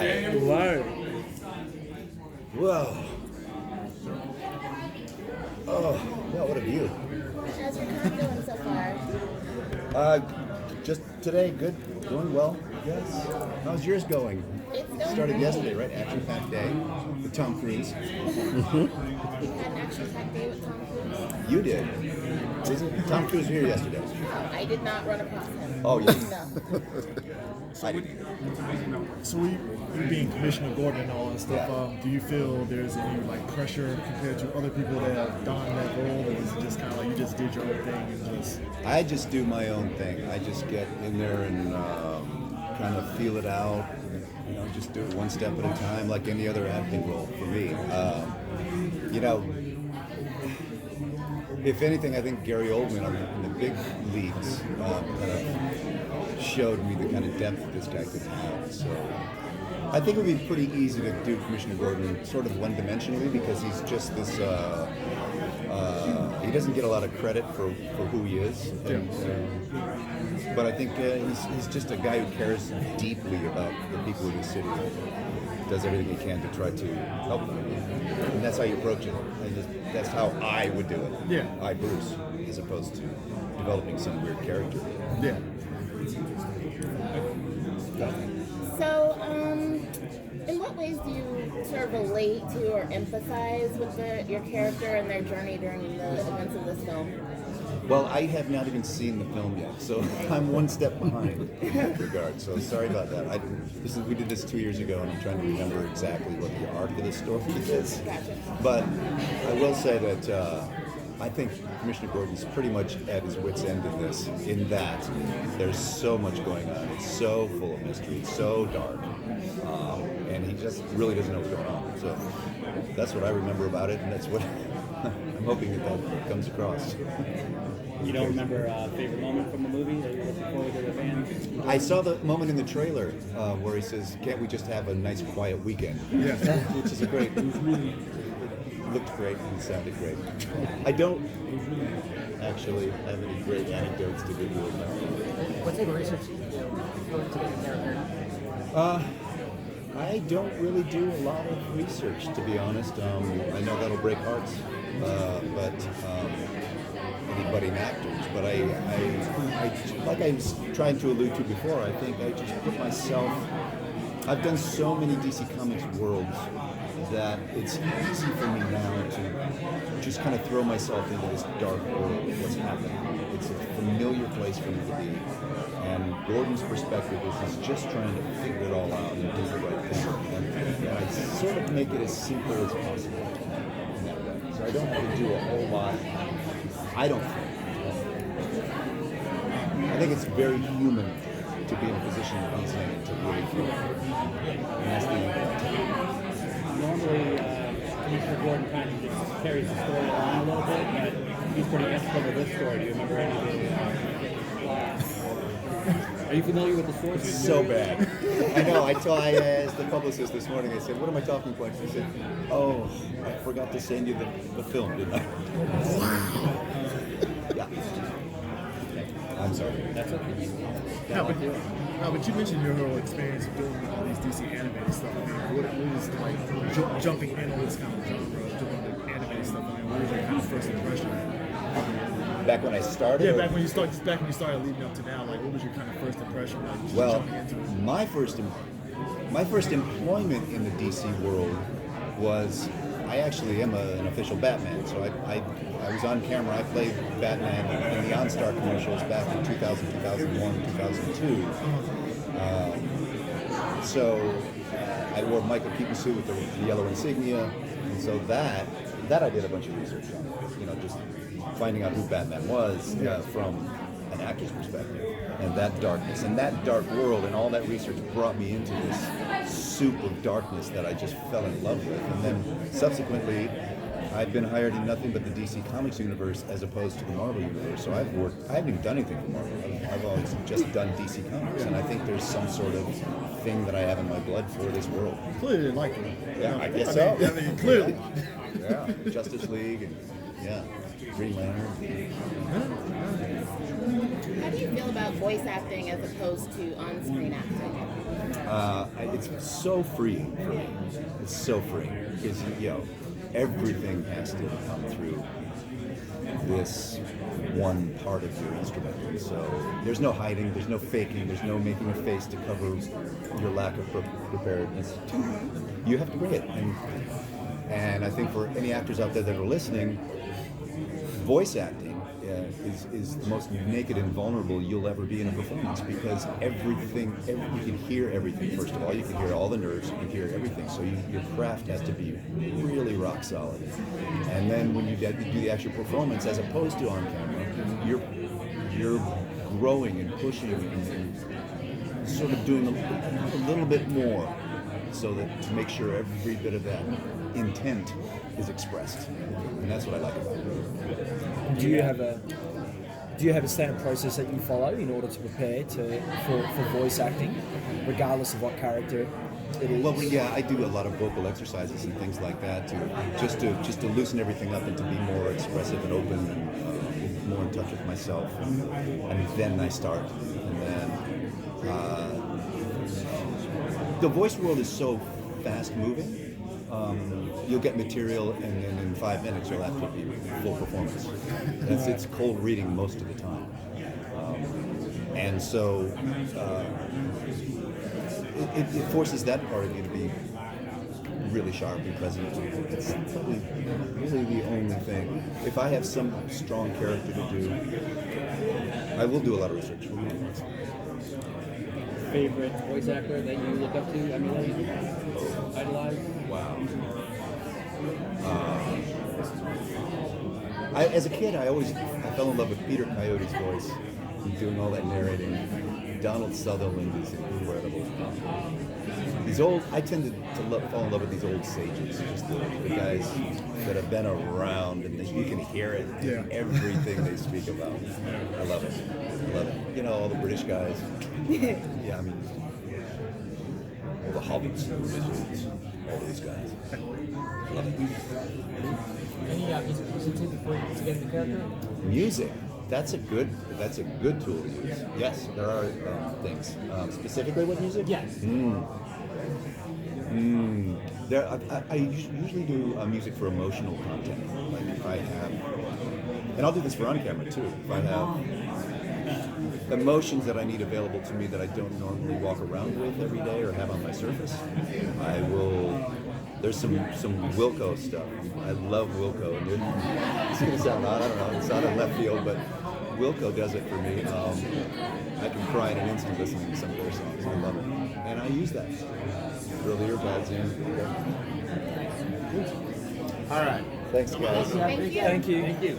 Right. Whoa. Oh, wow, what a view. How's your con going so far? Just today, good, going well. Yes. How's yours going? It's going Started great. yesterday, right? Action-packed day with Tom Cruise. You had an action-packed day with Tom Cruise? You did. Isn't Tom Cruise here yesterday? Oh, I did not run across him. Oh, yes. No. So you being Commissioner Gordon and all that stuff, do you feel there's any like pressure compared to other people that have done that role, or is it just kind of like you just did your own thing and just? I just do my own thing. I just get in there and kind of feel it out. You know, just do it one step at a time, like any other acting role for me. You know, if anything, I think Gary Oldman in the big leagues kind of showed me the kind of depth that this guy could have. So I think it would be pretty easy to do Commissioner Gordon sort of one-dimensionally because he's just this. He doesn't get a lot of credit for who he is. And, but I think he's just a guy who cares deeply about the people of the city. Does everything he can to try to help them. And that's how you approach it. That's how I would do it. Yeah. I, Bruce, as opposed to developing some weird character. Yeah. So, in what ways do you sort of relate to or empathize with your character and their journey during the events of this film? Well, I have not even seen the film yet, so I'm one step behind in that regard. So sorry about that. We did this 2 years ago, and I'm trying to remember exactly what the arc of the story is. Gotcha. But I will say that I think Commissioner Gordon's pretty much at his wit's end in this, in that there's so much going on. It's so full of mystery, it's so dark, and he just really doesn't know what's going on. So that's what I remember about it, and that's what I'm hoping that comes across. You don't remember a favorite moment from the movie that you're looking forward to the fans? I saw the moment in the trailer where he says, "Can't we just have a nice quiet weekend?" Yeah. Which is a great. It looked great and sounded great. I don't actually have any great anecdotes to give you about that. What type of research do you do to get your character? I don't really do a lot of research, to be honest. I know that'll break hearts, but anybody in actors. But I, like I was trying to allude to before, I think I just put myself. I've done so many DC Comics worlds that it's easy for me now to just kind of throw myself into this dark world of what's happening. It's a familiar place for me to be. And Gordon's perspective is he's just trying to figure it all out and do the right thing. And I sort of make it as simple as possible in that way. So I don't have to do a whole lot. I don't think. I think it's very human to be in a position of listening to really feel it. And that's the Normally, Commissioner Gordon kind of just carries the story along a little bit, but he's pretty integral to this story. Do you remember anything? Are you familiar with the source? It's so bad. I know. I asked the publicist this morning. I said, "What are my talking points?" He said, "Oh, I forgot to send you the film, didn't I?" Yeah. I'm sorry. That's okay. But you mentioned your whole experience of doing all these DC animated stuff. I mean, what was like jumping in on this kind of genre, doing the animated stuff? I mean, what was your kind of first impression? Back when I started? Yeah, back when you started leading up to now, like what was your kind of first impression? Like Well, jumping into it? my first employment in the DC world was I actually am an official Batman. So I was on camera. I played Batman in the OnStar commercials back in 2000, 2001, 2002. So I wore Michael Keaton's suit with the yellow insignia, and so that I did a bunch of research on. You know, just finding out who Batman was from an actor's perspective, and that darkness, and that dark world, and all that research brought me into this soup of darkness that I just fell in love with. And then subsequently, I've been hired in nothing but the DC Comics universe as opposed to the Marvel universe. So I haven't even done anything for Marvel. I've always just done DC Comics, and I think there's some sort of thing that I have in my blood for this world. Clearly didn't like it. Yeah, I guess so. I mean, clearly. Yeah, Justice League, and yeah. Green Lantern. How do you feel about voice acting as opposed to on-screen acting? It's so free for me. It's so free because everything has to come through this one part of your instrument. So there's no hiding, there's no faking, there's no making a face to cover your lack of preparedness. You have to bring it. And I think for any actors out there that are listening, voice acting is the most naked and vulnerable you'll ever be in a performance, because everything, you can hear everything. First of all, you can hear all the nerves, you can hear everything. So your craft has to be really rock solid. And then when you do the actual performance, as opposed to on camera, you're growing and pushing and sort of doing a little bit more, so that to make sure every bit of that intent is expressed. And that's what I like about it. Do you have a standard process that you follow in order to prepare for voice acting, regardless of what character it is? Well, yeah, I do a lot of vocal exercises and things like that to loosen everything up and to be more expressive and open and more in touch with myself. And then I start. And then the voice world is so fast moving. You'll get material, and then in 5 minutes you'll have to be full performance. It's cold reading most of the time, and so it forces that part of you to be really sharp and present. It's probably really the only thing. If I have some strong character to do, I will do a lot of research. Favorite voice actor that you look up to, emulate, idolize? Wow. As a kid, I fell in love with Peter Coyote's voice, doing all that narrating. Donald Sutherland is incredible. I tend to fall in love with these old sages, just the guys that have been around, and you can hear it in everything they speak about. I love it. All the British guys. Yeah, I mean, all the hobbits, all these guys. I love it. Any music to get the character? Music. That's a good tool to use. Yes, there are things. Specifically, what music? Yes. I usually do music for emotional content. Like if I have, and I'll do this for on camera too. If I have emotions that I need available to me that I don't normally walk around with every day or have on my surface, I will. There's some Wilco stuff. I love Wilco. And it's gonna sound odd. I don't know. It's not in left field, but Wilco does it for me. I can cry in an instant listening to some of their songs. I love it, and I use that. Throw the earbuds in. All right. Thanks, guys. Thank you. Thank you.